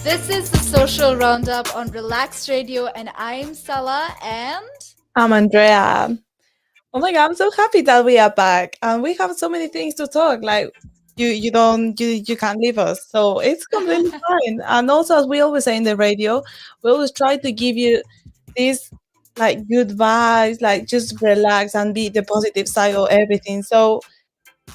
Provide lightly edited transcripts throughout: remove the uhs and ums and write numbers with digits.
This is the social roundup on Relax Radio, and I'm Sala. And I'm Andrea. Oh my god, I'm so happy that we are back and we have so many things to talk. Like you can't leave us. So it's completely fine. And also as we always say in the radio, we always try to give you this like good vibes, like just relax and be the positive side of everything. So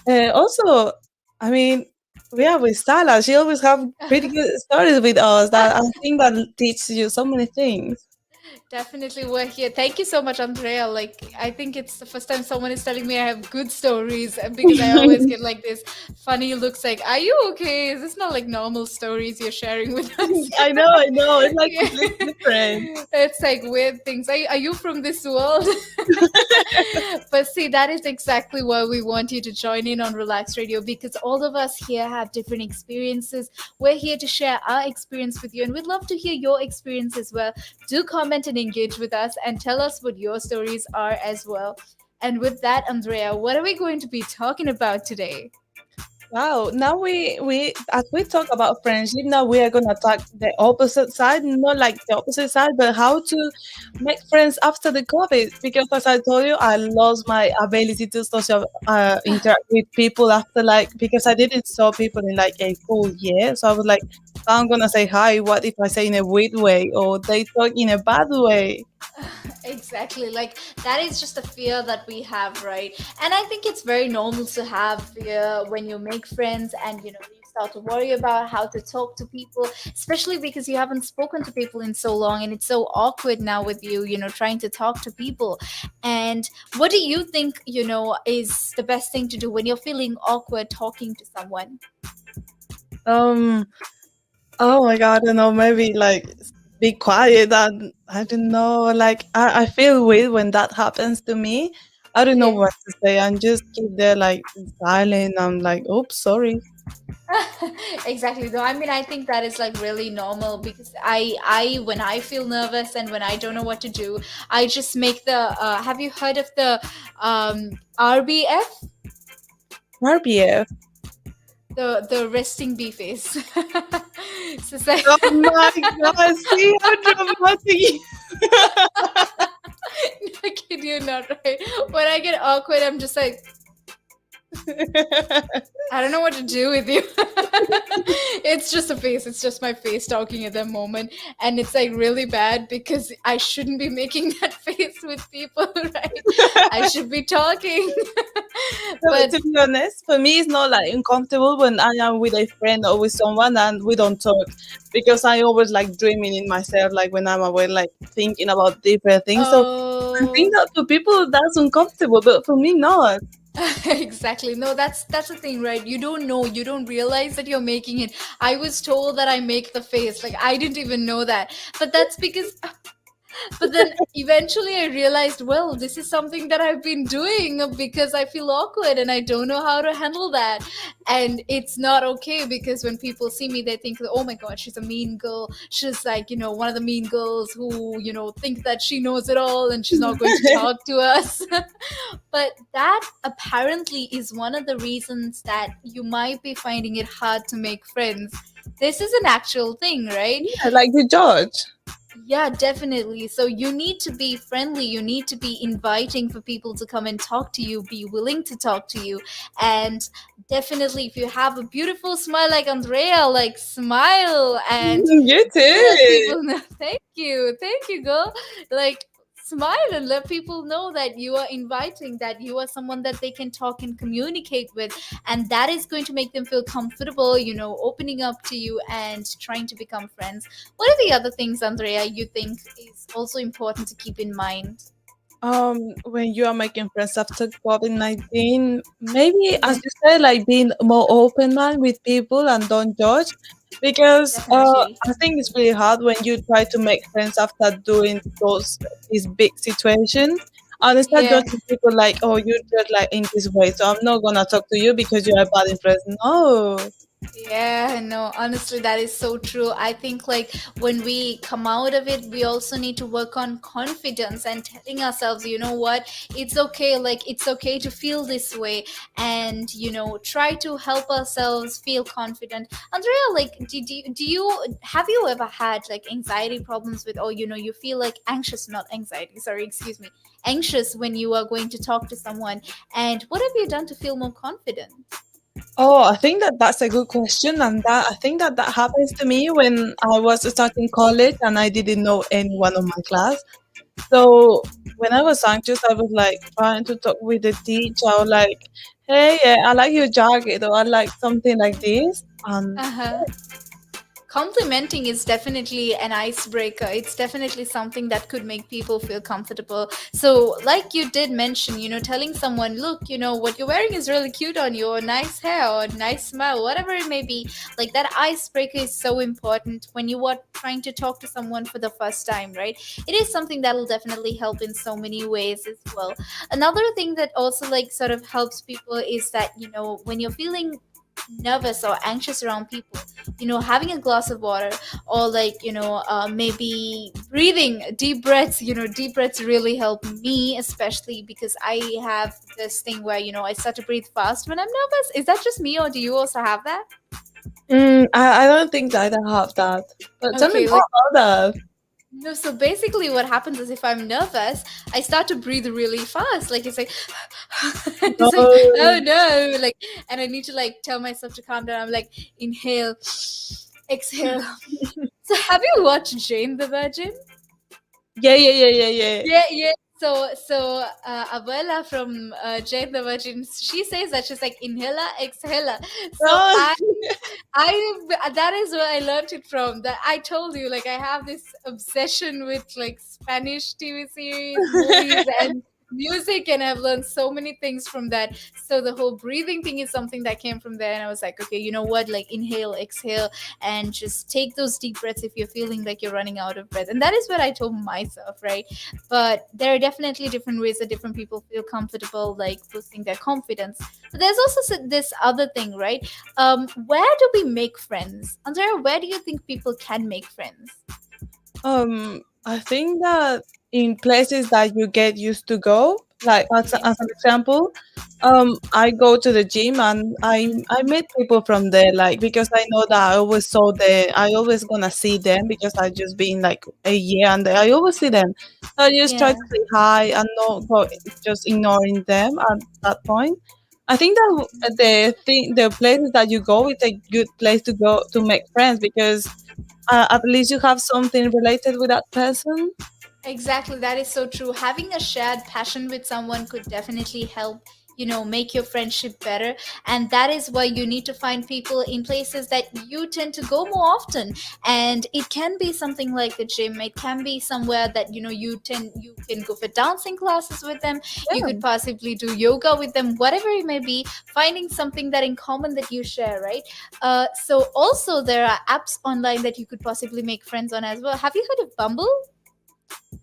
also I mean we are with Sala. She always have pretty good stories with us that I think that teach you so many things. definitely we're here. Thank you so much, Andrea. Like, I think it's the first time someone is telling me I have good stories because I always get like this funny looks like, are you okay? Is this not like normal stories you're sharing with us? I know. It's like Yeah. completely different. It's like weird things. Are you from this world? But see, that is exactly why we want you to join in on Relax Radio because all of us here have different experiences. We're here to share our experience with you, and we'd love to hear your experience as well. Do comment and engage with us and tell us what your stories are as well. And with that, Andrea, what are we going to be talking about today? Wow. Now we as we talk about friendship, now we are gonna talk the opposite side, not like the opposite side, but how to make friends after the COVID. Because as I told you, I lost my ability to social interact with people after like because I didn't saw people in like a full year. So I was like, I'm gonna say hi. What if I say in a weird way or they talk in a bad way? Exactly. Like that is just a fear that we have, right? And I think it's very normal to have fear when you make friends and you start to worry about how to talk to people, especially because you haven't spoken to people in so long and it's so awkward now with you trying to talk to people. And what do you think is the best thing to do when you're feeling awkward talking to someone? Um Oh my god, I don't know, maybe like be quiet and I don't know, like I feel weird when that happens to me. I don't know Yeah. what to say and just keep there like silent. I'm like, oops, sorry. Exactly, though. I mean, I think that is like really normal because I when I feel nervous and when I don't know what to do, I just make the have you heard of the RBF, RBF. the resting bee face? So it's like Oh my god, see how dramatic. I kid you not, right? When I get awkward, I'm just like, I don't know what to do with you. It's just a face. It's just my face talking at that moment. And it's like really bad because I shouldn't be making that face with people, right? I should be talking. No, but But to be honest, for me, it's not like uncomfortable when I am with a friend or with someone and we don't talk because I always like dreaming in myself, like when I'm away, like thinking about different things. So I think oh, that for people that's uncomfortable, but for me, not. exactly. No, that's the thing, right? You don't know, you don't realize that you're making it. I was told that I make the face. Like I didn't even know that. But that's because but then eventually I realized, well, this is something that I've been doing because I feel awkward and I don't know how to handle that. And it's not okay because when people see me, they think, oh my God, she's a mean girl. She's like one of the mean girls who think that she knows it all and she's not going to talk to us. But that apparently is one of the reasons that you might be finding it hard to make friends. This is an actual thing, right? Yeah, like the judge. Yeah, definitely. So you need to be friendly. You need to be inviting for people to come and talk to you, be willing to talk to you. And definitely, if you have a beautiful smile like Andrea, like smile and You let too. people know. Thank you, girl. Like smile and let people know that you are inviting, that you are someone that they can talk and communicate with, and that is going to make them feel comfortable opening up to you and trying to become friends. What are the other things, Andrea, you think is also important to keep in mind? When you are making friends after COVID-19, maybe Yeah, as you said, like being more open mind with people and don't judge, because definitely. I think it's really hard when you try to make friends after doing these big situations. And start Yeah. judging people like, oh, you just like in this way, so I'm not gonna talk to you because you're a bad influence. No. Yeah, no, honestly, that is so true. I think like when we come out of it, we also need to work on confidence and telling ourselves, you know what, it's okay. Like, it's okay to feel this way, and, try to help ourselves feel confident. Andrea, like, do you have you ever had like anxiety problems with, or, you feel like anxious, not anxiety, sorry, excuse me, anxious when you are going to talk to someone? And what have you done to feel more confident? Oh, I think that that's a good question, and that I think that that happens to me when I was starting college and I didn't know anyone on my class. So when I was anxious, I was like trying to talk with the teacher, or like, "Hey, I like your jacket," or "I like something like this." Uh-huh. Complimenting is definitely an icebreaker. It's definitely something that could make people feel comfortable. So, like you did mention, telling someone, look, what you're wearing is really cute on you, or nice hair, or nice smile, whatever it may be, like that icebreaker is so important when you are trying to talk to someone for the first time, right? It is something that will definitely help in so many ways as well. Another thing that also, like, sort of helps people is that, when you're feeling nervous or anxious around people, having a glass of water, or like, maybe breathing deep breaths. Deep breaths really help me, especially because I have this thing where, I start to breathe fast when I'm nervous. Is that just me, or do you also have that? I don't think that I have that. But tell me Okay, more like, about that. no, so basically what happens is, if I'm nervous, I start to breathe really fast. Like, it's like it's like, oh Oh, no, like, and I need to like tell myself to calm down. I'm like, inhale, exhale. So have you watched Jane the Virgin? yeah, yeah, yeah, yeah, yeah. Yeah, yeah. So Abuela from Jane the Virgin, she says that she's like, inhaler, exhaler. So Oh, that is where I learned it from. That I told you, like, I have this obsession with like Spanish TV series, movies, and music, and I've learned so many things from that. So the whole breathing thing is something that came from there, and I was like, okay, you know what? Like, inhale, exhale, and just take those deep breaths if you're feeling like you're running out of breath. And that is what I told myself, right? But there are definitely different ways that different people feel comfortable, like boosting their confidence. But there's also this other thing, right? Where do we make friends? Andrea, where do you think people can make friends? I think that in places that you get used to go, like Yeah. as an example, I go to the gym and I meet people from there, like because I know that I always gonna see them because I just been like a year and I always see them. So I just try Yeah. to say hi and not go just ignoring them at that point. I think that the places that you go is a good place to go to make friends because at least you have something related with that person. Exactly, that is so true. Having a shared passion with someone could definitely help, make your friendship better. And that is why you need to find people in places that you tend to go more often. And it can be something like a gym. It can be somewhere that, you can go for dancing classes with them. You Yeah. could possibly do yoga with them, whatever it may be, finding something that in common that you share, right? So also there are apps online that you could possibly make friends on as well. Have you heard of Bumble?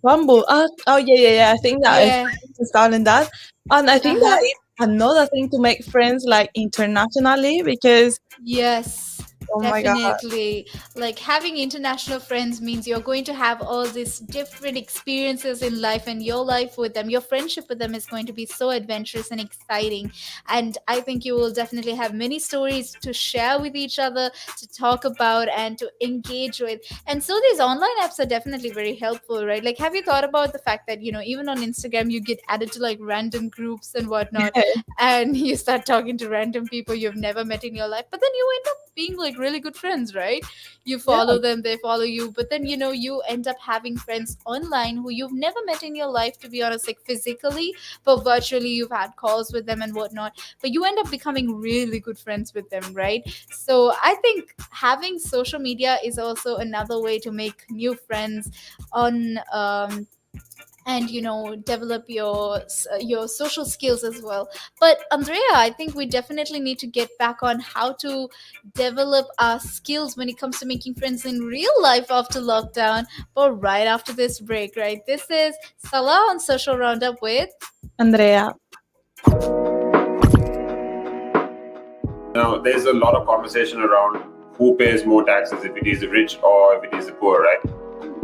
Bumble. Oh, yeah, yeah, yeah. I think that is Yeah. installing that. And I think that Uh-huh. is another thing to make friends like internationally because Yes, oh my god. definitely. Like, having international friends means you're going to have all these different experiences in life, and your life with them, your friendship with them is going to be so adventurous and exciting. And I think you will definitely have many stories to share with each other, to talk about, and to engage with. And so these online apps are definitely very helpful, right? Like, have you thought about the fact that, even on Instagram, you get added to like random groups and whatnot, and you start talking to random people you've never met in your life, but then you end up being like really good friends, right? You Yeah. follow them, they follow you, but then, you end up having friends online who you've never met in your life, to be honest, like physically, but virtually you've had calls with them and whatnot, but you end up becoming really good friends with them, right? So I think having social media is also another way to make new friends on, and, develop your social skills as well. But Andrea, I think we definitely need to get back on how to develop our skills when it comes to making friends in real life after lockdown, but right after this break, right? This is Sala on Social Roundup with Andrea. Now, there's a lot of conversation around who pays more taxes, if it is the rich or if it is the poor, right?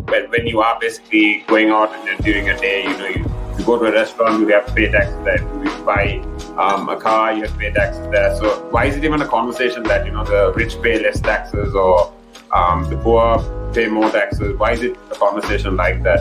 But when you are basically going out and during a day, you go to a restaurant, you have to pay taxes there. If you buy a car, you have to pay taxes there. So why is it even a conversation that, the rich pay less taxes or the poor pay more taxes? Why is it a conversation like that?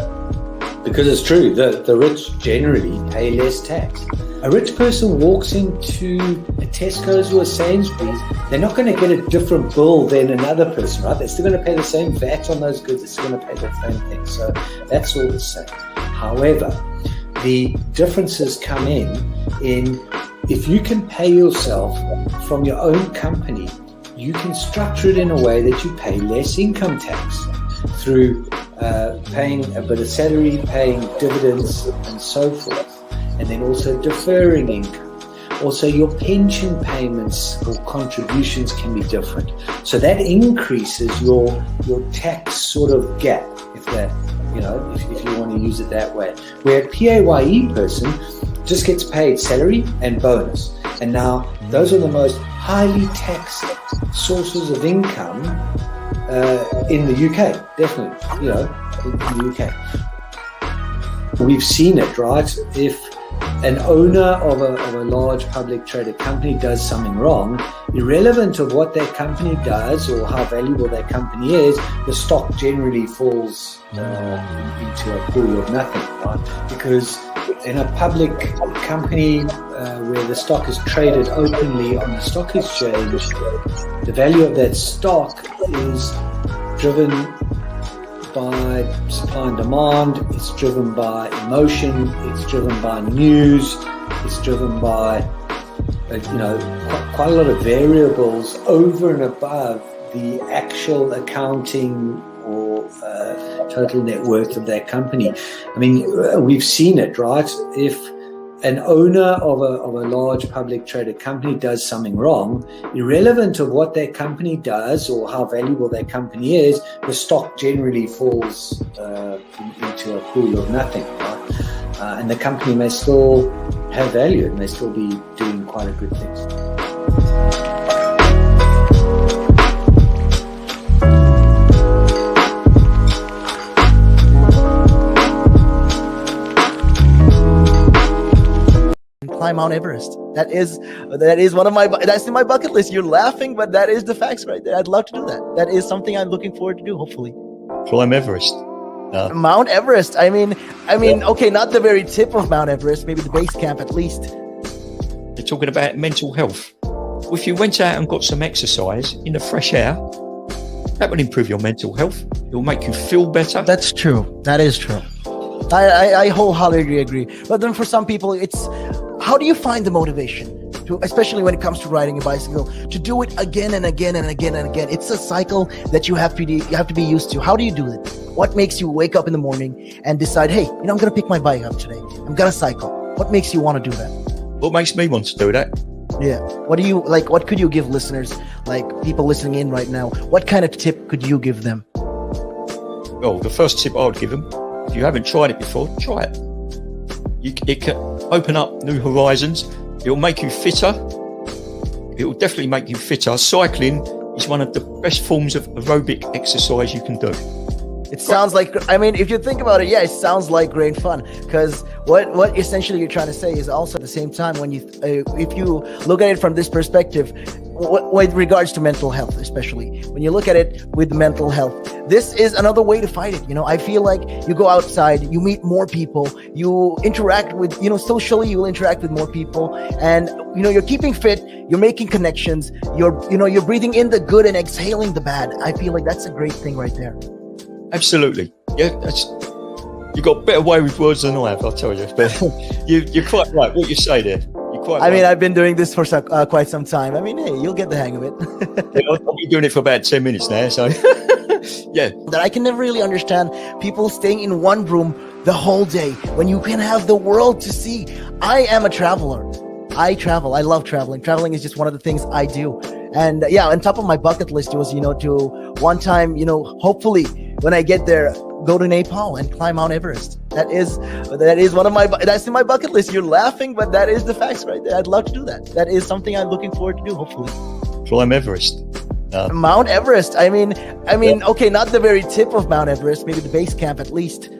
Because it's true, the rich generally pay less tax. A rich person walks into a Tesco's or a Sainsbury's, they're not going to get a different bill than another person, right? They're still going to pay the same VAT on those goods, they're still going to pay the same thing. So that's all the same. However, the differences come in if you can pay yourself from your own company, you can structure it in a way that you pay less income tax through paying a bit of salary, paying dividends and so forth, and then also deferring income. Also, your pension payments or contributions can be different. So that increases your tax sort of gap, if you want to use it that way. Where a PAYE person just gets paid salary and bonus. And now those are the most highly taxed sources of income in the UK, definitely, in the UK. We've seen it, right? If an owner of a large public traded company does something wrong, irrelevant of what that company does or how valuable that company is, the stock generally falls into a pool of nothing, right? Because in a public company where the stock is traded openly on the stock exchange, the value of that stock is driven by supply and demand, it's driven by emotion, it's driven by news, it's driven by quite a lot of variables over and above the actual accounting or total net worth of that company. I mean, we've seen it, right? If an owner of a large public traded company does something wrong, irrelevant of what that company does or how valuable that company is, the stock generally falls into a pool of nothing, right? And the company may still have value, it may still be doing quite a good things. Climb Mount Everest. That is one of that's in my bucket list. You're laughing, but that is the facts right there. I'd love to do that. That is something I'm looking forward to do, hopefully. Climb Everest. Mount Everest. I mean, okay, not the very tip of Mount Everest, maybe the base camp at least. They're talking about mental health. Well, if you went out and got some exercise in the fresh air, that would improve your mental health. It will make you feel better. That's true. That is true. I wholeheartedly agree. But then for some people, it's how do you find the motivation to, especially when it comes to riding a bicycle, to do it again and again and again and again? It's a cycle that you have to be used to. How do you do it? What makes you wake up in the morning and decide, hey, I'm going to pick my bike up today. I'm going to cycle. What makes you want to do that? What makes me want to do that? Yeah. What do you like? What could you give listeners, like people listening in right now? What kind of tip could you give them? Well, the first tip I would give them, if you haven't tried it before, try it. It can open up new horizons. It will make you fitter. It will definitely make you fitter. Cycling is one of the best forms of aerobic exercise you can do. It sounds like, I mean, if you think about it, yeah, it sounds like great fun. Because what essentially you're trying to say is also at the same time, when you, if you look at it from this perspective, with regards to mental health, especially when you look at it with mental health, this is another way to fight it. I feel like you go outside, you meet more people, you interact with, socially, you will interact with more people, and you're keeping fit, you're making connections, you're breathing in the good and exhaling the bad. I feel like that's a great thing right there. Absolutely. Yeah, you got a better way with words than I have, I'll tell you. But you're quite right. What you say there. I mean, I've been doing this for quite some time. I mean, hey, you'll get the hang of it. I've been doing it for about 10 minutes now, so yeah. That I can never really understand people staying in one room the whole day when you can have the world to see. I am a traveler. I travel. I love traveling. Traveling is just one of the things I do. And yeah, on top of my bucket list was, to one time, hopefully when I get there, go to Nepal and climb Mount Everest. That is one of that's in my bucket list. You're laughing, but that is the facts right there. I'd love to do that. That is something I'm looking forward to do, hopefully. climb Everest. Mount Everest. Yeah. Okay, not the very tip of Mount Everest, maybe the base camp at least.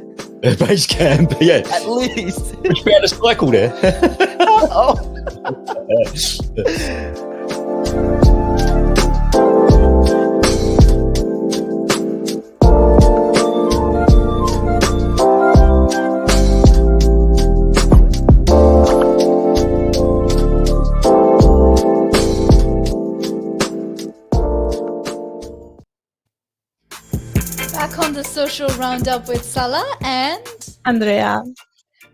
Base camp, yeah. At least. Would you be able to cycle there? Oh. Back on the social roundup with Sala and Andrea.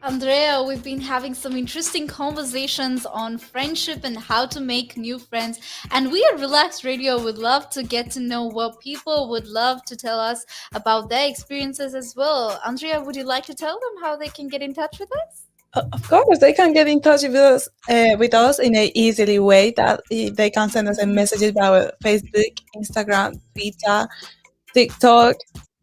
Andrea, we've been having some interesting conversations on friendship and how to make new friends. And we at Relax Radio would love to get to know what people would love to tell us about their experiences as well. Andrea, would you like to tell them how they can get in touch with us? Of course, they can get in touch with us in an easily way that they can send us a message about Facebook, Instagram, Twitter, TikTok,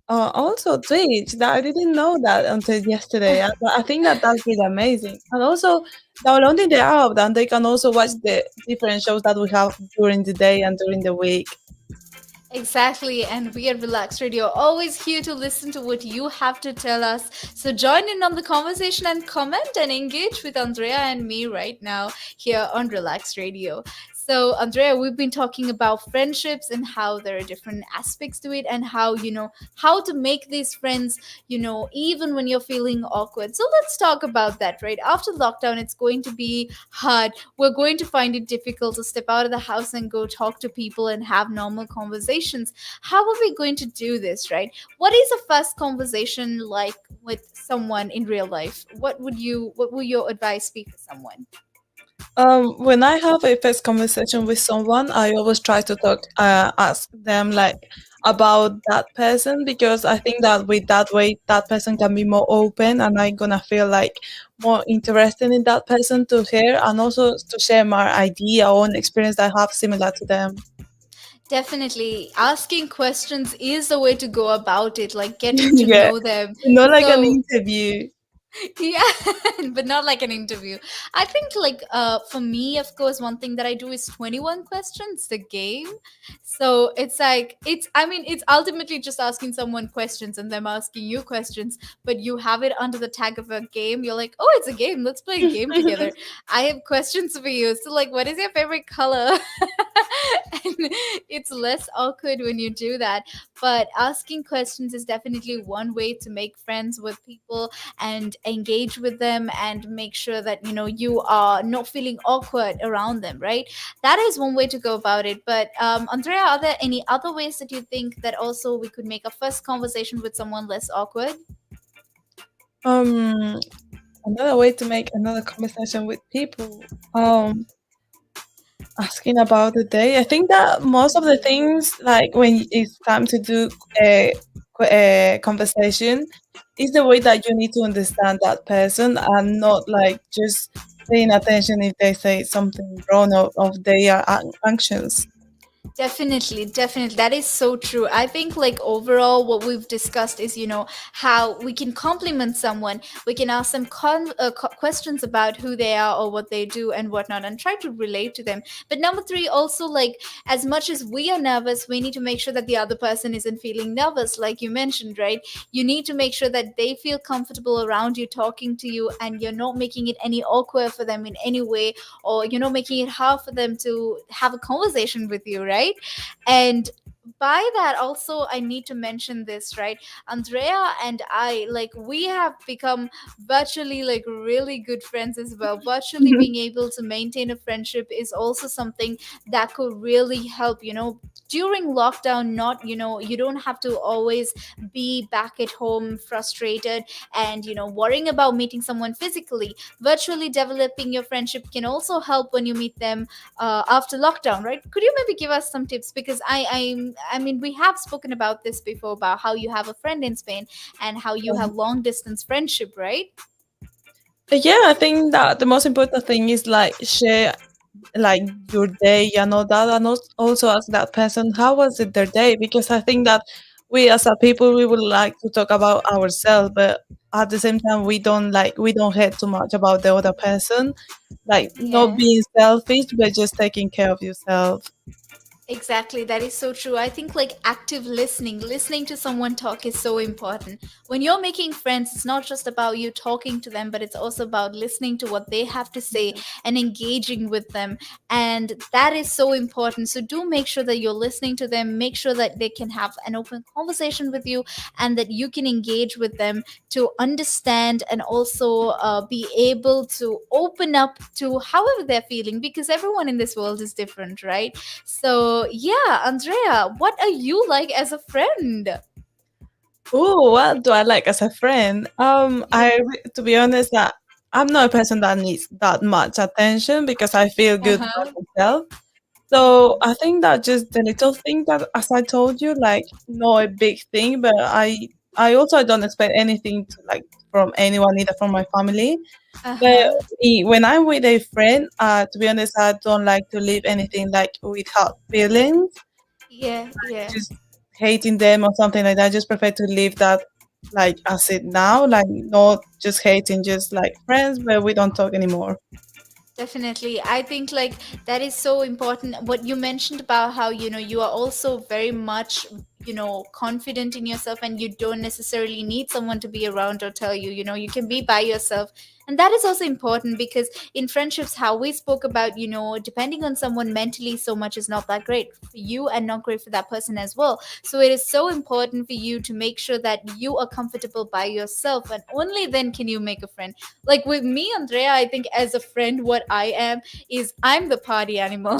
also Twitch. That I didn't know that until yesterday. I think that that's really amazing. And also downloading the app, and they can also watch the different shows that we have during the day and during the week. Exactly, and we at Relax Radio always here to listen to what you have to tell us. So join in on the conversation and comment and engage with Andrea and me right now here on Relax Radio. So, Andrea, we've been talking about friendships and how there are different aspects to it, and how, how to make these friends, even when you're feeling awkward. So, let's talk about that, right? After lockdown, it's going to be hard. We're going to find it difficult to step out of the house and go talk to people and have normal conversations. How are we going to do this, right? What is a first conversation like with someone in real life? What would your advice be for someone? When I have a first conversation with someone, I always try to ask them like about that person, because I think that with that way, that person can be more open, and I'm gonna feel like more interested in that person to hear, and also to share my idea or an experience that I have similar to them. Definitely. Asking questions is the way to go about it, like getting to Yeah, know them. not like an So, interview. yeah, but not like an interview. I think like for me, of course, one thing that I do is 21 questions, the game. So it's like it's ultimately just asking someone questions and them asking you questions, but you have it under the tag of a game. You're like, oh, it's a game, let's play a game together. I have questions for you. So like, what is your favorite color? And it's less awkward when you do that. But asking questions is definitely one way to make friends with people and engage with them and make sure that you are not feeling awkward around them, right? That is one way to go about it. But Andrea, are there any other ways that you think that also we could make a first conversation with someone less awkward? Um, Another way to make another conversation with people. Asking about the day. I think that most of the things, like when it's time to do a conversation, is the way that you need to understand that person, and not like just paying attention if they say something wrong, or they are anxious. Definitely, definitely. That is so true. I think, like, overall, what we've discussed is, how we can compliment someone. We can ask them questions about who they are or what they do and whatnot, and try to relate to them. But number three, also, like, as much as we are nervous, we need to make sure that the other person isn't feeling nervous, like you mentioned, right? You need to make sure that they feel comfortable around you, talking to you, and you're not making it any awkward for them in any way, or, making it hard for them to have a conversation with you, right? And by that also, I need to mention this, right? Andrea and I, like, we have become virtually like really good friends as well. Virtually being able to maintain a friendship is also something that could really help, during lockdown. Not, you don't have to always be back at home frustrated and worrying about meeting someone physically. Virtually developing your friendship can also help when you meet them after lockdown, right? Could you maybe give us some tips? Because I mean, we have spoken about this before, about how you have a friend in Spain and how you have long distance friendship, right? Yeah, I think that the most important thing is like share like your day and all that, and also ask that person how was it their day, because I think that we as a people, we would like to talk about ourselves, but at the same time we don't hear too much about the other person, like not Yeah. being selfish but just taking care of yourself. Exactly, that is so true. I think like active listening, listening to someone talk is so important. When you're making friends, it's not just about you talking to them, but it's also about listening to what they have to say and engaging with them. And that is so important. So do make sure that you're listening to them, make sure that they can have an open conversation with you and that you can engage with them to understand and also be able to open up to however they're feeling because everyone in this world is different, right? So, yeah, Andrea, what are you like as a friend? Oh, what do I like as a friend? To be honest, that I'm not a person that needs that much attention because I feel good about Uh-huh. myself. So I think that just the little thing that, as I told you, like not a big thing, but I also don't expect anything to like from anyone, either from my family. But Uh-huh. when I'm with a friend, to be honest, I don't like to leave anything like without feelings, Yeah, yeah. just hating them or something like that. I just prefer to leave that like as it now, like not just hating, just like friends, but we don't talk anymore. Definitely. I think like that is so important. What you mentioned about how, you are also very much, confident in yourself and you don't necessarily need someone to be around or tell you, you can be by yourself. And that is also important because in friendships, how we spoke about, depending on someone mentally so much is not that great for you and not great for that person as well. So it is so important for you to make sure that you are comfortable by yourself and only then can you make a friend. Like with me, Andrea, I think as a friend, what I am is I'm the party animal.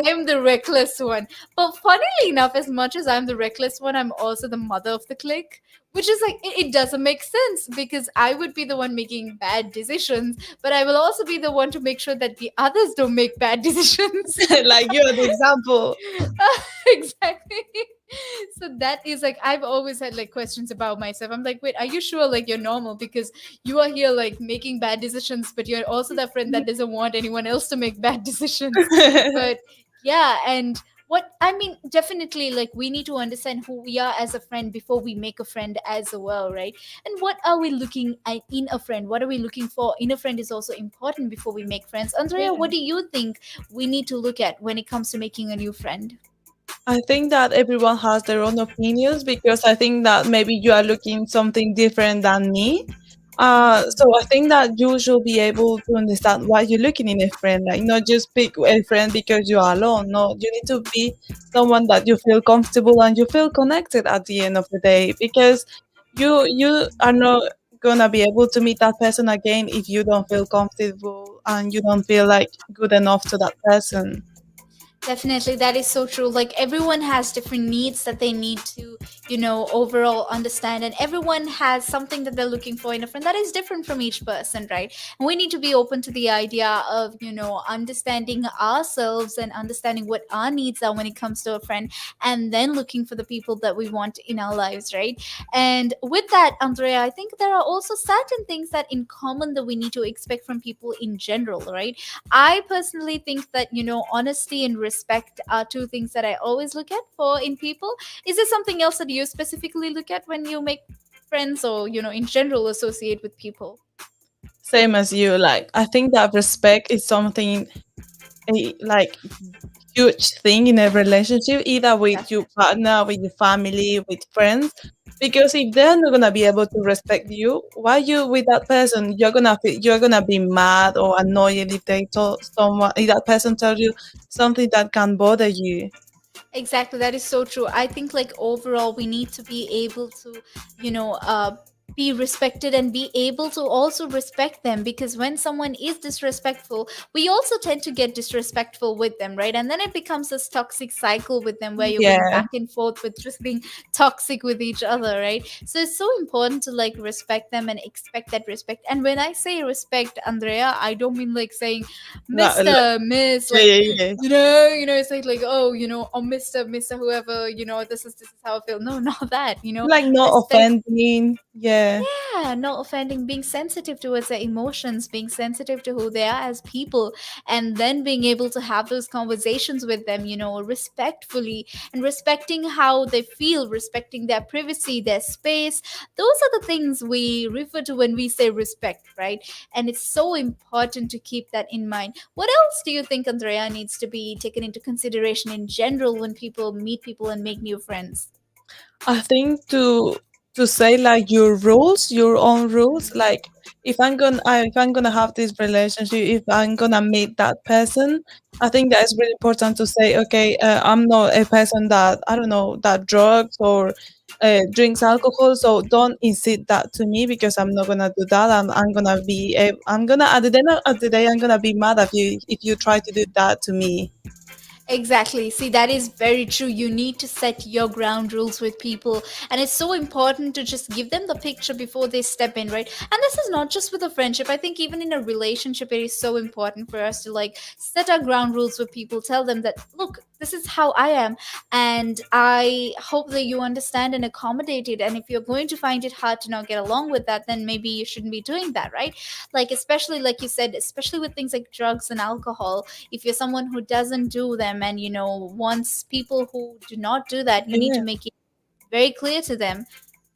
I'm the reckless one. But funnily enough, as much as I'm the reckless one, I'm also the mother of the clique. Which is like, it doesn't make sense because I would be the one making bad decisions, but I will also be the one to make sure that the others don't make bad decisions. Like you're the example. Exactly. So that is like I've always had like questions about myself. I'm like, wait, are you sure like you're normal? Because you are here like making bad decisions, but you're also that friend that doesn't want anyone else to make bad decisions. But yeah, and what I mean, definitely like we need to understand who we are as a friend before we make a friend as well, right? And what are we looking at in a friend? What are we looking for in a friend is also important before we make friends. Andrea, Yeah. what do you think we need to look at when it comes to making a new friend? I think that everyone has their own opinions because I think that maybe you are looking something different than me. So I think that you should be able to understand why you're looking in a friend, like not just pick a friend because you are alone. No, you need to be someone that you feel comfortable and you feel connected at the end of the day because you are not gonna be able to meet that person again if you don't feel comfortable and you don't feel like good enough to that person. Definitely, that is so true. Like everyone has different needs that they need to, overall understand, and everyone has something that they're looking for in a friend that is different from each person, right? And we need to be open to the idea of, understanding ourselves and understanding what our needs are when it comes to a friend, and then looking for the people that we want in our lives, right? And with that, Andrea, I think there are also certain things that in common that we need to expect from people in general, right? I personally think that, honesty and respect are two things that I always look at for in people. Is there something else that you specifically look at when you make friends or, in general associate with people? Same as you, like I think that respect is something like huge thing in a relationship, either with your partner, with your family, with friends. Because if they're not gonna be able to respect you, why you with that person? You're gonna be mad or annoyed if they told someone if that person tells you something that can bother you. Exactly, that is so true. I think like overall we need to be able to, you know, uh be respected and be able to also respect them because when someone is disrespectful, we also tend to get disrespectful with them, right? And then it becomes this toxic cycle with them where you're going Yeah, back and forth with just being toxic with each other, right? So it's so important to like respect them and expect that respect. And when I say respect, Andrea, I don't mean like saying not like, Mr. Miss, yeah, like yeah, yeah. it's like oh, oh, Mr. Whoever, this is how I feel. No, not that. Like not Respect. offending. Yeah. Yeah, not offending, being sensitive towards their emotions, being sensitive to who they are as people, and then being able to have those conversations with them, respectfully, and respecting how they feel, respecting their privacy, their space. Those are the things we refer to when we say respect, right? And it's so important to keep that in mind. What else do you think, Andrea, needs to be taken into consideration in general when people meet people and make new friends? I think to say like your rules, your own rules. Like if I'm gonna have this relationship, if I'm gonna meet that person, I think that is really important to say, okay, I'm not a person that I don't know that drugs or drinks alcohol, so don't insist that to me because I'm not gonna do that. I'm gonna be I'm gonna at the end of the day I'm gonna be mad at you if you try to do that to me. Exactly. See, that is very true. You need to set your ground rules with people. And it's so important to just give them the picture before they step in, right? And this is not just with a friendship. I think even in a relationship, it is so important for us to like set our ground rules with people, tell them that, look, this is how I am. And I hope that you understand and accommodate it. And if you're going to find it hard to not get along with that, then maybe you shouldn't be doing that, right? Like, especially like you said, especially with things like drugs and alcohol, if you're someone who doesn't do them and wants people who do not do that, you need to Yeah. make it very clear to them,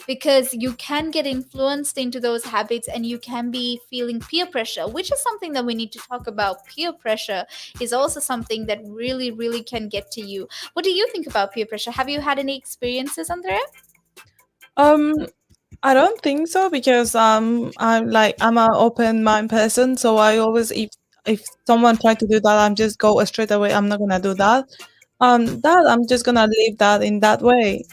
because you can get influenced into those habits and you can be feeling peer pressure, which is something that we need to talk about. Peer pressure is also something that really really can get to you. What do you think about peer pressure? Have you had any experiences, Andrea? Um, I don't think so because I'm an open mind person, so I always if someone try to do that, I'm just go straight away. I'm not gonna do that. That I'm just gonna leave that in that way.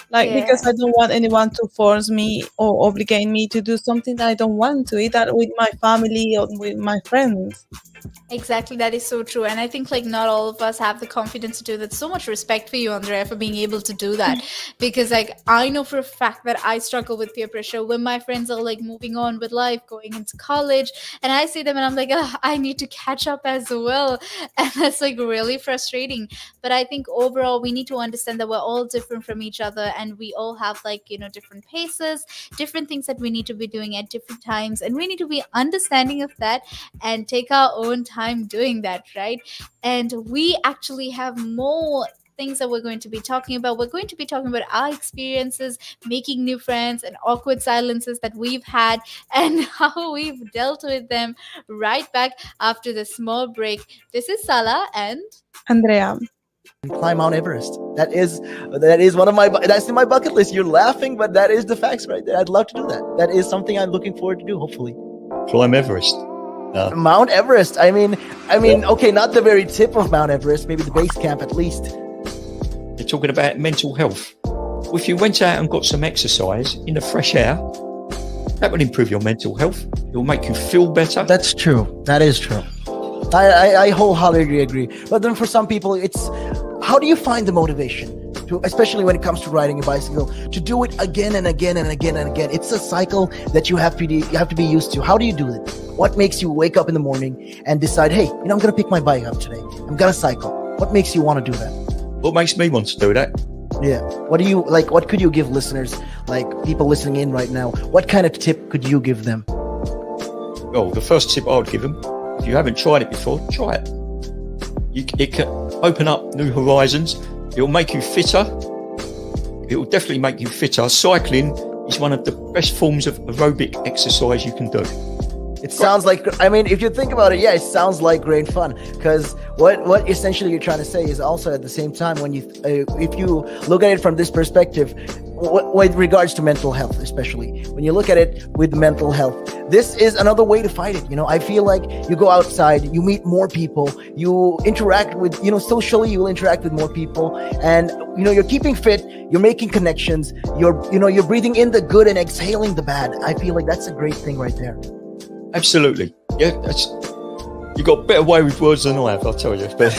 Like because Yeah. I don't want anyone to force me or obligate me to do something that I don't want to, either with my family or with my friends. Exactly, that is so true. And I think like not all of us have the confidence to do that. So much respect for you, Andrea, for being able to do that. Because like I know for a fact that I struggle with peer pressure when my friends are like moving on with life, going into college, and I see them and I'm like, oh, I need to catch up as well. And that's like really frustrating. But I think overall we need to understand that we're all different from each other and we all have like, different paces, different things that we need to be doing at different times. And we need to be understanding of that and take our own time doing that, right? And we actually have more things that we're going to be talking about. We're going to be talking about our experiences making new friends and awkward silences that we've had and how we've dealt with them, right back after the small break. This is Sala and Andrea. Climb Mount Everest. That is one of my that's in my bucket list. You're laughing, but that is the facts right there. I'd love to do that. That is something I'm looking forward to do. Hopefully, Climb Everest. Mount Everest. Okay, not the very tip of Mount Everest. Maybe the base camp at least. You're talking about mental health. Well, if you went out and got some exercise in the fresh air, that would improve your mental health. It will make you feel better. That's true. That is true. I wholeheartedly agree. But then for some people, it's how do you find the motivation to, especially when it comes to riding a bicycle, to do it again and again and again and again? It's a cycle that you have to be used to. How do you do it? What makes you wake up in the morning and decide, hey, I'm going to pick my bike up today. I'm going to cycle. What makes you want to do that? What makes me want to do that? Yeah. What do you like? What could you give listeners, like people listening in right now? What kind of tip could you give them? Well, the first tip I would give them, if you haven't tried it before, try it. It can open up new horizons. It will make you fitter. It will definitely make you fitter. Cycling is one of the best forms of aerobic exercise you can do. It sounds like, if you think about it, yeah, it sounds like great fun. Because what essentially you're trying to say is also at the same time, when if you look at it from this perspective, with regards to mental health, especially when you look at it with mental health, this is another way to fight it. I feel like you go outside, you meet more people, you interact with, socially, you will interact with more people, and you're keeping fit, you're making connections, you're breathing in the good and exhaling the bad. I feel like that's a great thing right there. Absolutely. Yeah, you got a better way with words than I have, I'll tell you. But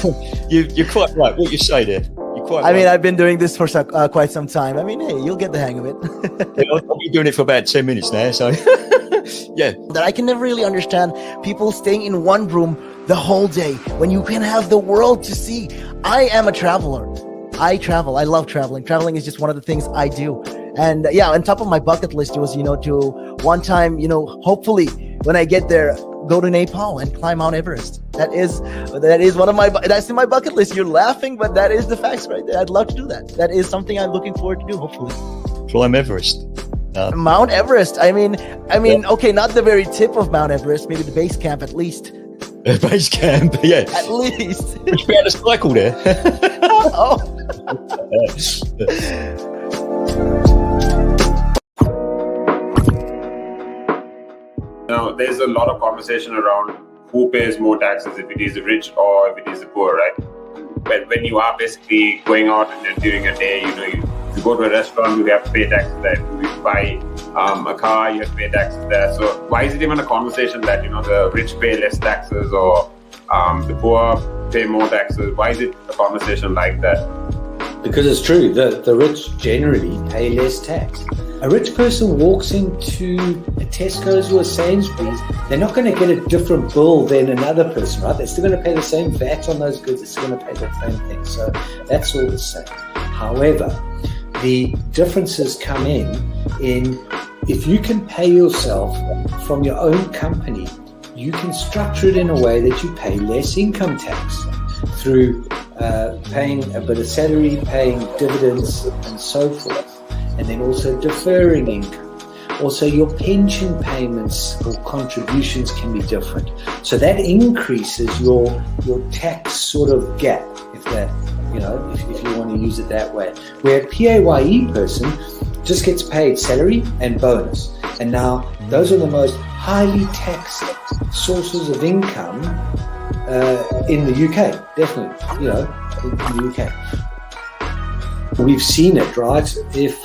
you're quite right. What you say there. You're quite right. I've been doing this for quite some time. Hey, you'll get the hang of it. I've been doing it for about 10 minutes now, so yeah. That I can never really understand people staying in one room the whole day when you can have the world to see. I am a traveler. I travel. I love traveling. Traveling is just one of the things I do. And yeah, on top of my bucket list was, to one time, hopefully when I get there, go to Nepal and climb Mount Everest. That is one of that's in my bucket list. You're laughing, but that is the facts right there. I'd love to do that. That is something I'm looking forward to do, hopefully. Climb Everest. Mount Everest. I mean, okay, not the very tip of Mount Everest, maybe the base camp at least. Base camp, yeah. At least. We should be able to cycle there. Oh. Now, there's a lot of conversation around who pays more taxes, if it is the rich or if it is the poor, right? But when you are basically going out and during a day, you go to a restaurant, you have to pay taxes there. You buy a car, you have to pay taxes there. So why is it even a conversation that, the rich pay less taxes or the poor pay more taxes? Why is it a conversation like that? Because it's true that the rich generally pay less tax. A rich person walks into a Tesco's or a Sainsbury's, they're not going to get a different bill than another person, right? They're still going to pay the same VAT on those goods, they're still going to pay the same thing. So that's all the same. However, the differences come in if you can pay yourself from your own company, you can structure it in a way that you pay less income tax through paying a bit of salary, paying dividends and so forth, and then also deferring income. Also, your pension payments or contributions can be different. So that increases your tax sort of gap, if you want to use it that way. Where a PAYE person just gets paid salary and bonus. And now those are the most highly taxed sources of income in the UK, definitely, in the UK. We've seen it, right? If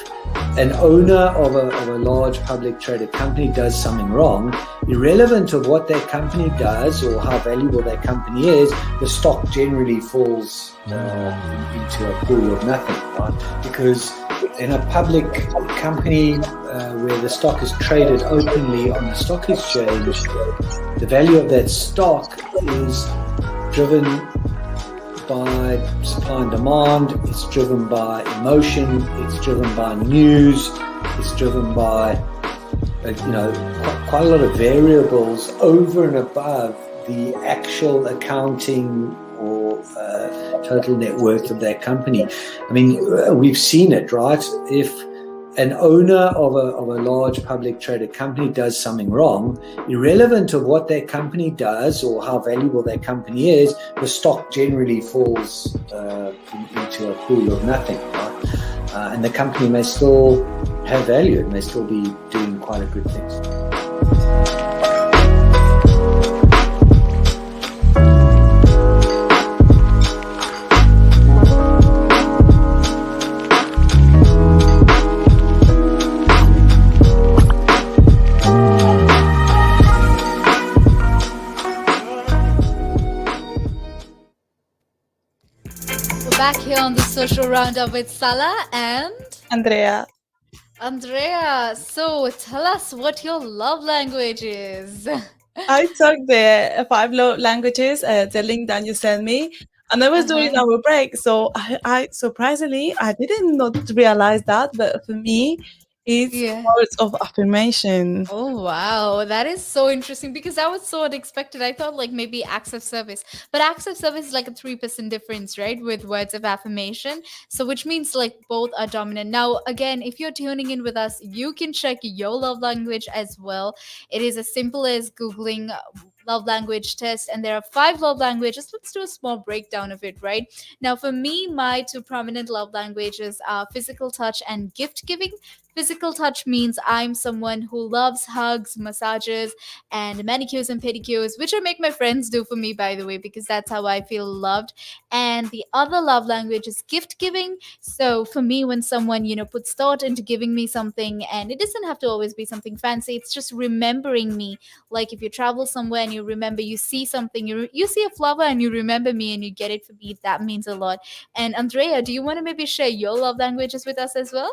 an owner of a large public traded company does something wrong, irrelevant of what that company does or how valuable that company is, the stock generally falls into a pool of nothing, right? Because in a public company where the stock is traded openly on the stock exchange, the value of that stock is driven by supply and demand, it's driven by emotion, it's driven by news, it's driven by quite a lot of variables over and above the actual accounting or total net worth of that company. I mean, we've seen it, right? If an owner of a large public traded company does something wrong, irrelevant of what that company does or how valuable that company is, the stock generally falls into a pool of nothing, right? And the company may still have value, it may still be doing quite a good thing. Back here on the social roundup with Sala and Andrea. Andrea. So tell us what your love language is. I took the 5 love languages, the link that you sent me, and I was doing our break. So I surprisingly, I didn't not realize that, but for me, it's words of affirmation. Oh, wow. That is so interesting because that was so unexpected. I thought like maybe acts of service, but acts of service is like a 3% difference, right? With words of affirmation. So, which means like both are dominant. Now, again, if you're tuning in with us, you can check your love language as well. It is as simple as Googling love language test, and there are 5 love languages. Let's do a small breakdown of it, right? Now, for me, my 2 prominent love languages are physical touch and gift giving. Physical touch means I'm someone who loves hugs, massages, and manicures and pedicures, which I make my friends do for me, by the way, because that's how I feel loved. And the other love language is gift giving. So for me, when someone, puts thought into giving me something, and it doesn't have to always be something fancy, it's just remembering me. Like if you travel somewhere and you remember, you see something, you see a flower and you remember me and you get it for me, that means a lot. And Andrea, do you want to maybe share your love languages with us as well?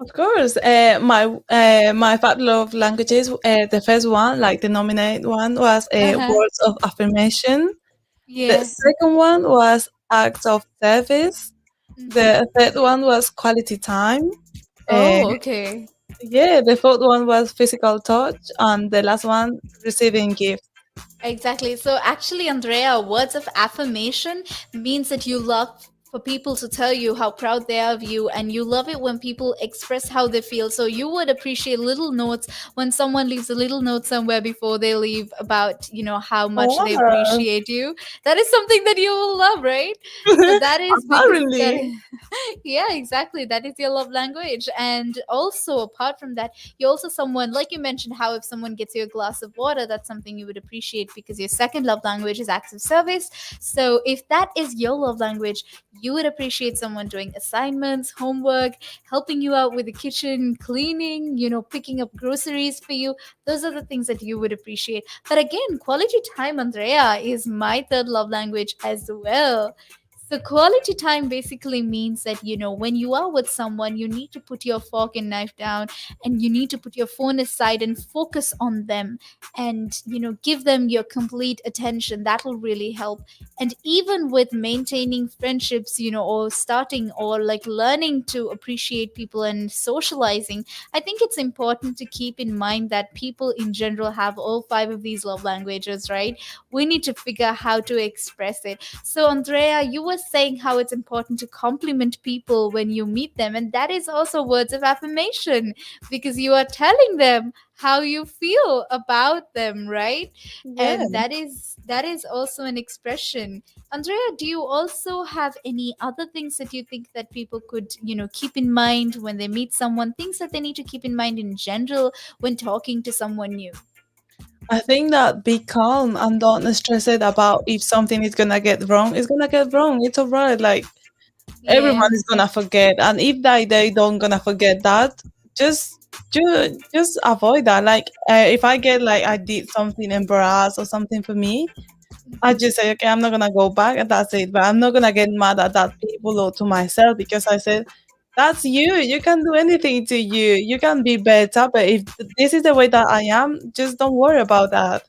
Of course, my 5 love languages. The first one, like the nominate one, was words of affirmation. The second one was acts of service. The third one was quality time. Uh, Oh, okay. yeah, the fourth one was physical touch, and the last one receiving gifts. Exactly. So actually, Andrea, words of affirmation means that you love for people to tell you how proud they are of you, and you love it when people express how they feel. So you would appreciate little notes when someone leaves a little note somewhere before they leave about, how much they Oh, appreciate you. That is something that you will love, right? So that is because that apparently. yeah, exactly. That is your love language. And also, apart from that, you're also someone, like you mentioned, how if someone gets you a glass of water, that's something you would appreciate because your second love language is acts of service. So if that is your love language, you would appreciate someone doing assignments, homework, helping you out with the kitchen, cleaning, picking up groceries for you. Those are the things that you would appreciate. But again, quality time, Andrea, is my third love language as well. So quality time basically means that when you are with someone, you need to put your fork and knife down, and you need to put your phone aside and focus on them, and give them your complete attention. That will really help. And even with maintaining friendships, or starting or like learning to appreciate people and socializing, I think it's important to keep in mind that people in general have all five of these love languages, right? We need to figure out how to express it. So, Andrea, you were saying how it's important to compliment people when you meet them, and that is also words of affirmation because you are telling them how you feel about them, right? Yeah. And that is also an expression. Andrea, do you also have any other things that you think that people could, keep in mind when they meet someone, things that they need to keep in mind in general when talking to someone new? I think that be calm and don't stress it about if something is gonna get wrong. It's gonna get wrong. It's alright. Like everyone Yeah. is gonna forget, and if they don't gonna forget that, just just avoid that. Like if I get like I did something embarrassed or something for me, I just say okay, I'm not gonna go back, and that's it. But I'm not gonna get mad at that people or to myself because I said that's you. You can do anything to you. You can be better, but if this is the way that I am, just don't worry about that.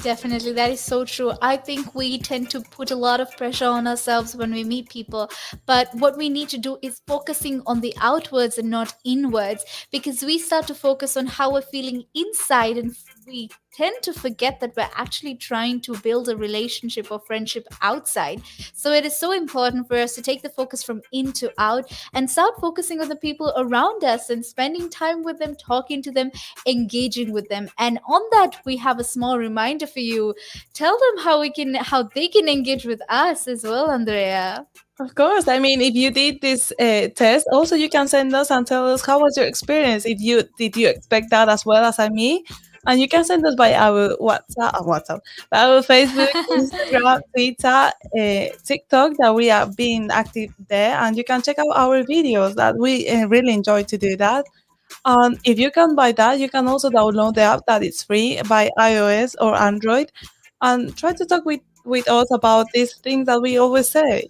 Definitely, that is so true. I think we tend to put a lot of pressure on ourselves when we meet people, but what we need to do is focusing on the outwards and not inwards, because we start to focus on how we're feeling inside, and we tend to forget that we're actually trying to build a relationship or friendship outside. So it is so important for us to take the focus from in to out and start focusing on the people around us and spending time with them, talking to them, engaging with them. And on that, we have a small reminder for you. Tell them how they can engage with us as well, Andrea. Of course. I mean, if you did this test, also you can send us and tell us how was your experience. If you did you expect that as well as I me, and you can send us by our WhatsApp, by our Facebook, Instagram, Twitter, TikTok. That we are being active there, and you can check out our videos. That we really enjoy to do that. If you can buy that, you can also download the app that is free by iOS or Android, and try to talk with us about these things that we always say.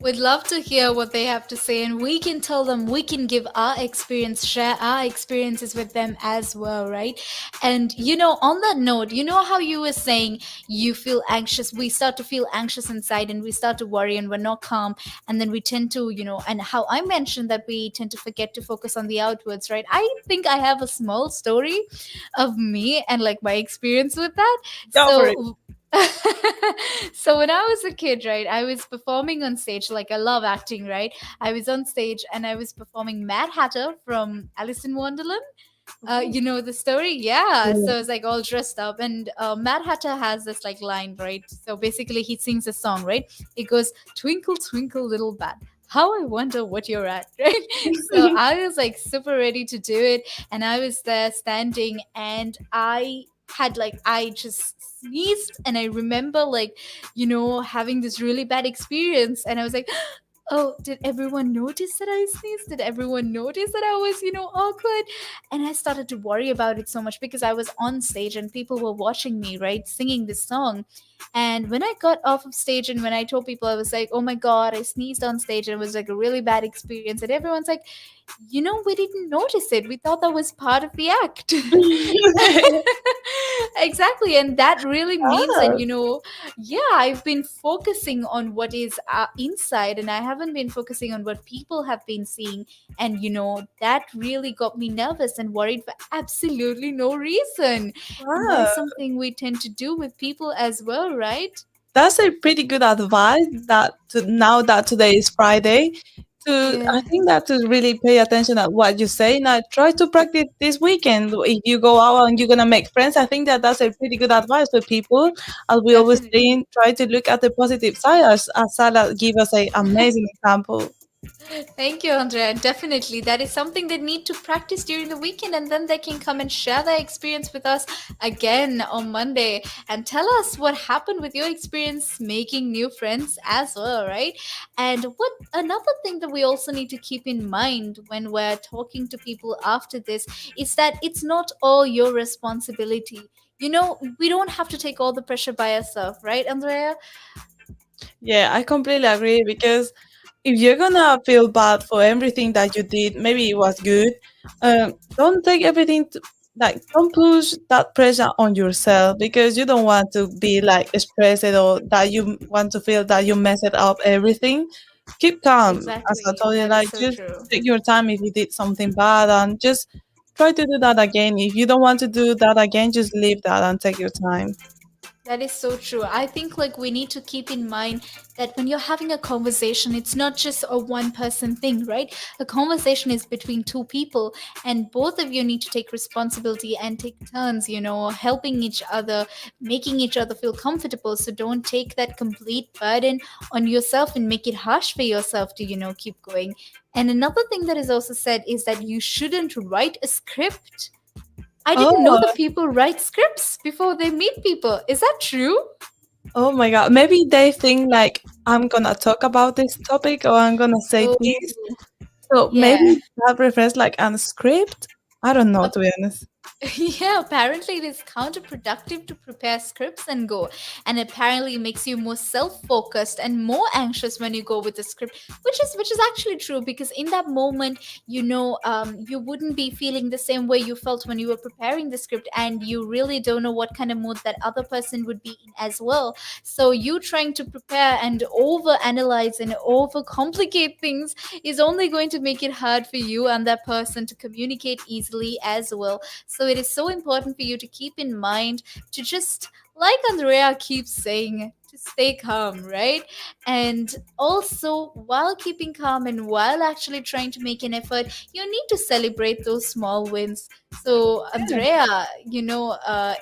We'd love to hear what they have to say, and we can tell them, we can give our experience, share our experiences with them as well, right? And on that note, how you were saying you feel anxious, we start to feel anxious inside, and we start to worry, and we're not calm, and then we tend to, and how I mentioned that we tend to forget to focus on the outwards, right? I think I have a small story of me and like my experience with that. Go for it. So so when I was a kid, right, I was performing on stage. Like I love acting, right? I was on stage and I was performing Mad Hatter from Alice in Wonderland. You know the story, yeah. Yeah. So it's like all dressed up, and Mad Hatter has this like line, right? So basically, he sings a song, right? It goes, "Twinkle, twinkle, little bat, how I wonder what you're at," right? So I was like super ready to do it, and I was there standing, and I just sneezed, and I remember like having this really bad experience, and I was like, oh, did everyone notice that I sneezed? Did everyone notice that I was, awkward? And I started to worry about it so much because I was on stage and people were watching me, right, singing this song. And when I got off of stage and when I told people, I was like, oh my God, I sneezed on stage and it was like a really bad experience. And everyone's like, we didn't notice it. We thought that was part of the act. Exactly. And that really means that, Ah, yeah, I've been focusing on what is inside, and I haven't haven't been focusing on what people have been seeing. And, that really got me nervous and worried for absolutely no reason. And that is Wow. something we tend to do with people as well, right? That's a pretty good advice that now that today is Friday, I Yeah. think that to really pay attention at what you say. Now try to practice this weekend. If you go out and you're gonna make friends, I think that that's a pretty good advice for people. As we always Definitely. say, try to look at the positive side. As Sala give us a amazing example. Thank you, Andrea. Definitely. That is something they need to practice during the weekend, and then they can come and share their experience with us again on Monday and tell us what happened with your experience making new friends as well, right? And what another thing that we also need to keep in mind when we're talking to people after this is that it's not all your responsibility. We don't have to take all the pressure by ourselves, right, Andrea? Yeah, I completely agree because if you're gonna feel bad for everything that you did, maybe it was good. Don't take everything like don't push that pressure on yourself because you don't want to be like stressed or that you want to feel that you messed up everything. Keep calm, as I Exactly. told you. That is Like so just true. take your time if you did something bad and just try to do that again. If you don't want to do that again, just leave that and take your time. That is so true. I think like we need to keep in mind that when you're having a conversation, it's not just a one person thing, right? A conversation is between two people, and both of you need to take responsibility and take turns, helping each other, making each other feel comfortable. So don't take that complete burden on yourself and make it harsh for yourself to, keep going. And another thing that is also said is that you shouldn't write a script. I didn't know Oh, that people write scripts before they meet people. Is that true? oh my God. Maybe they think like I'm gonna talk about this topic or I'm gonna say Oh, this. So maybe yeah. that refers like a script. I don't know, to be honest. Yeah, apparently it is counterproductive to prepare scripts and go. And apparently it makes you more self-focused and more anxious when you go with the script, which is actually true because in that moment, you wouldn't be feeling the same way you felt when you were preparing the script, and you really don't know what kind of mood that other person would be in as well. So you trying to prepare and over analyze and over complicate things is only going to make it hard for you and that person to communicate easily as well. So it is so important for you to keep in mind to just, like Andrea keeps saying, to stay calm, right? And also, while keeping calm and while actually trying to make an effort, you need to celebrate those small wins. So, Yeah. Andrea,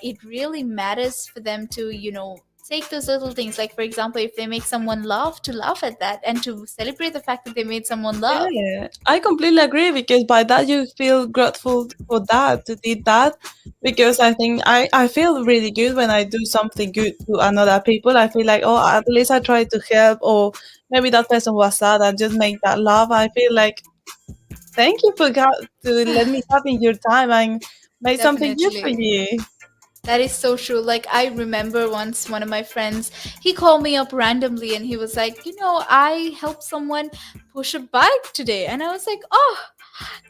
it really matters for them to, take those little things. Like, for example, if they make someone laugh, to laugh at that and to celebrate the fact that they made someone laugh. Yeah, I completely agree because by that you feel grateful for that to did that because I think I feel really good when I do something good to another people. I feel like oh at least I tried to help or maybe that person was sad and just make that laugh. I feel like thank you for to let me have in your time and make something good for Definitely. you. That is so true. Like, I remember once one of my friends, he called me up randomly and he was like, I helped someone push a bike today. And I was like, oh,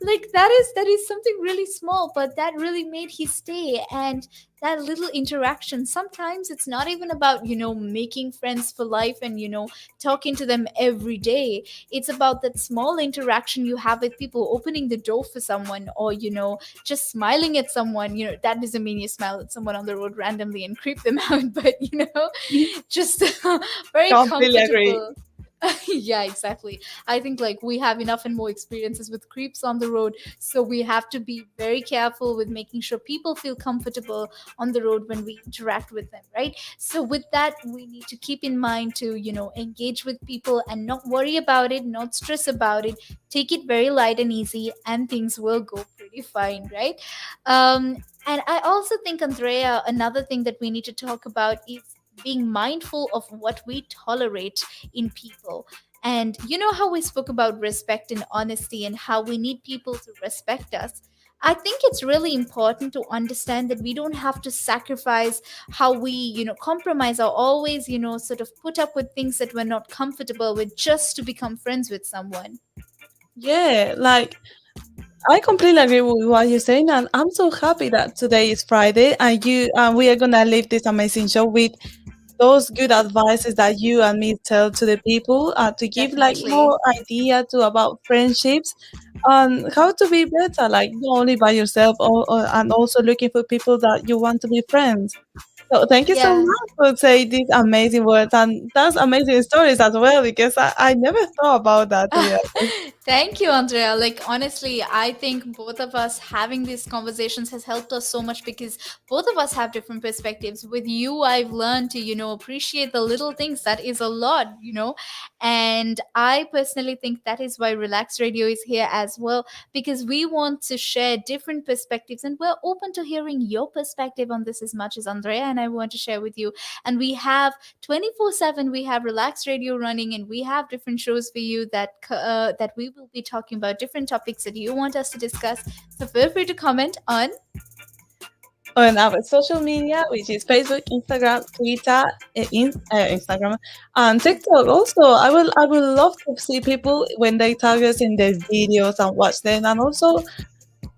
like that is something really small, but that really made his day. And that little interaction, sometimes it's not even about making friends for life and talking to them every day. It's about that small interaction you have with people, opening the door for someone, or just smiling at someone. That doesn't mean you smile at someone on the road randomly and creep them out, but just very Completely agree. comfortable. Yeah, exactly. I think like we have enough and more experiences with creeps on the road, so we have to be very careful with making sure people feel comfortable on the road when we interact with them, right? So with that, we need to keep in mind to engage with people and not worry about it, not stress about it. Take it very light and easy, and things will go pretty fine, right? And I also think, Andrea, another thing that we need to talk about is being mindful of what we tolerate in people. And you know how we spoke about respect and honesty and how we need people to respect us. I think it's really important to understand that we don't have to sacrifice how we, compromise or always, sort of put up with things that we're not comfortable with just to become friends with someone. Yeah, like I completely agree with what you're saying, and I'm so happy that today is Friday and you we are gonna leave this amazing show with those good advices that you and me tell to the people, to give like Definitely. more idea to about friendships and how to be better, like not only by yourself, and also looking for people that you want to be friends. So thank you so Yeah. much for saying these amazing words, and that's amazing stories as well, because I never thought about that, to be honest. Thank you, Andrea. Like, honestly, I think both of us having these conversations has helped us so much because both of us have different perspectives. With you, I've learned to, appreciate the little things. That is a lot. And I personally think that is why Relax Radio is here as well, because we want to share different perspectives and we're open to hearing your perspective on this as much as Andrea and I want to share with you. And we have 24/7 we have Relax Radio running, and we have different shows for you that we will be talking about different topics that you want us to discuss. So feel free to comment on. On our social media, which is Facebook, Instagram, Twitter, Instagram, and TikTok. Also, I will love to see people when they tag us in their videos and watch them. And also,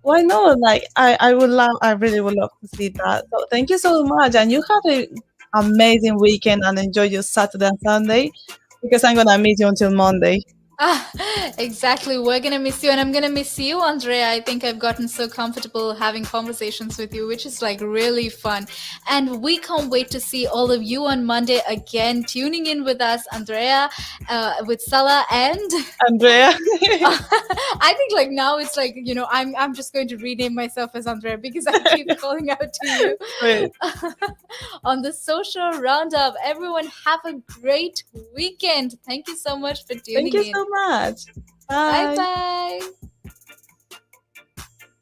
why not? Like, I really would love to see that. So thank you so much, and you have a amazing weekend and enjoy your Saturday and Sunday, because I'm gonna meet you until Monday. Ah, exactly. We're gonna miss you, and I'm gonna miss you, Andrea. I think I've gotten so comfortable having conversations with you, which is like really fun. And we can't wait to see all of you on Monday again, tuning in with us, Andrea, with Sala, and Andrea. I think like now it's like I'm just going to rename myself as Andrea because I keep calling out to you Great. on the social roundup. Everyone have a great weekend. Thank you so much for Thank tuning you in. so much. Bye Bye. bye.